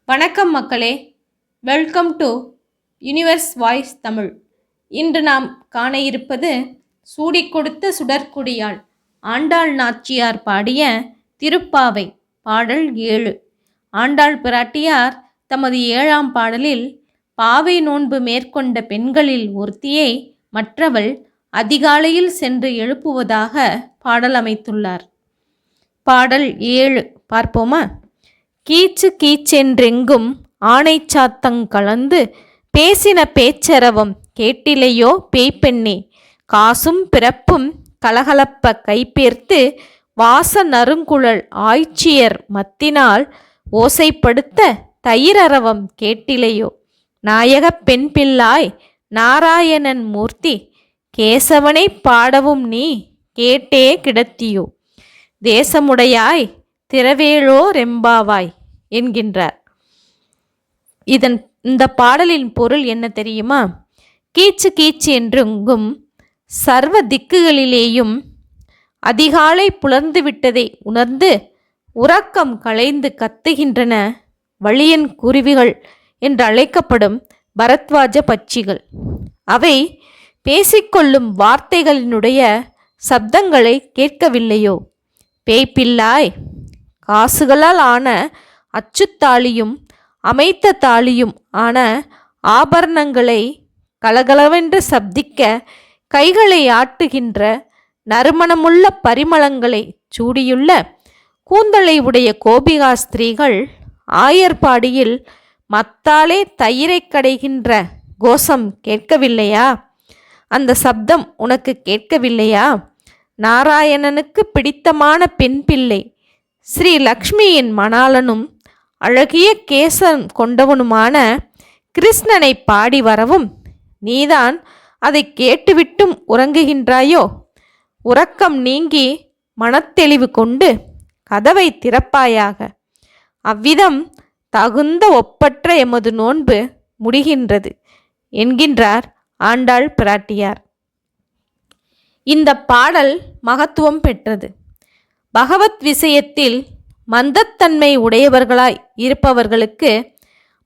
வணக்கம் மக்களே, welcome to universe voice Tamil. இன்று நாம் காண இருப்பது சூடி கொடுத்த சுடற்குடியாள் ஆண்டாள் நாச்சியார் பாடிய திருப்பாவை பாடல் 7. ஆண்டாள் பிராட்டியார் தமது 7ஆம் பாடலில் பாவை நோன்பு மேற்கொண்ட பெண்களில் ஒருத்தியை மற்றவள் அதிகாலையில் சென்று எழுப்புவதாக பாடல் அமைத்துள்ளார். பாடல் 7 பார்ப்போமா? கீச்சு கீச்சென்றெங்கும் ஆணை சாத்தங் கலந்து பேசின பேச்சரவம் கேட்டிலையோ பேய்ப்பெண்ணே, காசும் பிறப்பும் கலகலப்ப கைப்பேர்த்து வாச நறுங்குழல் ஆய்ச்சியர் மத்தினால் ஓசைப்படுத்த தயிரரவம் கேட்டிலையோ, நாயகப் பெண் பிள்ளாய் நாராயணன் மூர்த்தி கேசவனை பாடவும் நீ கேட்டே கிடத்தியோ, தேசமுடையாய் திரவேலோ ரெம்பாவாய் என்கின்றார். இந்த பாடலின் பொருள் என்ன தெரியுமா? கீச்சு கீச்சு என்றெங்கும் சர்வ திக்குகளிலேயும் அதிகாலை புலர்ந்து விட்டதை உணர்ந்து உறக்கம் களைந்து கத்துகின்றன வழியன் குருவிகள் என்று அழைக்கப்படும் பரத்வாஜ பட்சிகள். அவை பேசிக்கொள்ளும் வார்த்தைகளினுடைய சப்தங்களை கேட்கவில்லையோ, பேய்ப்பில்லாய் காசுகளால் ஆன அச்சுத்தாலியும் அமைத்த தாலியும் ஆன ஆபரணங்களை கலகலவென்று சப்திக்க கைகளை ஆட்டுகின்ற நறுமணமுள்ள பரிமளங்களை சூடியுள்ள கூந்தலை உடைய கோபிகா ஸ்திரீகள் ஆயர்பாடியில் மத்தாலே தயிரை கடைகின்ற கோஷம் கேட்கவில்லையா? அந்த சப்தம் உனக்கு கேட்கவில்லையா? நாராயணனுக்கு பிடித்தமான பெண் பிள்ளை ஸ்ரீ லக்ஷ்மியின் மணாளனும் அழகிய கேசம் கொண்டவனுமான கிருஷ்ணனை பாடி வரவும் நீதான் அதை கேட்டுவிட்டும் உறங்குகின்றாயோ? உறக்கம் நீங்கி மனத்தெளிவு கொண்டு கதவை திறப்பாயாக. அவ்விதம் தகுந்த ஒப்பற்ற எமது நோன்பு முடிகின்றது என்கின்றார் ஆண்டாள் பிராட்டியார். இந்த பாடல் மகத்துவம் பெற்றது. பகவத் விஷயத்தில் மந்தத்தன்மை உடையவர்களாய் இருப்பவர்களுக்கு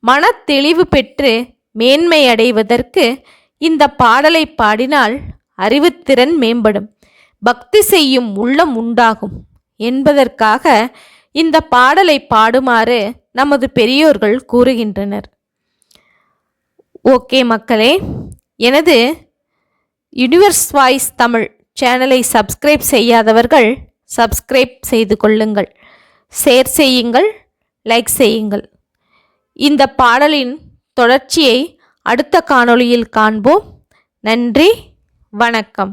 மனத்தெளிவு பெற்று மேன்மை அடைவதற்கு இந்த பாடலை பாடினால் அறிவுத்திறன் மேம்படும், பக்தி செய்யும் உள்ளம் உண்டாகும் என்பதற்காக இந்த பாடலை பாடுமாறு நமது பெரியோர்கள் கூறுகின்றனர். ஓகே மக்களே, எனது யுனிவர்ஸ் வாய்ஸ் தமிழ் சேனலை சப்ஸ்கிரைப் செய்யாதவர்கள் சப்ஸ்கிரைப் செய்து கொள்ளுங்கள், ஷேர் செய்யுங்கள், லைக் செய்யுங்கள். இந்த பாடலின் தொடர்ச்சியை அடுத்த காணொளியில் காண்போம். நன்றி, வணக்கம்.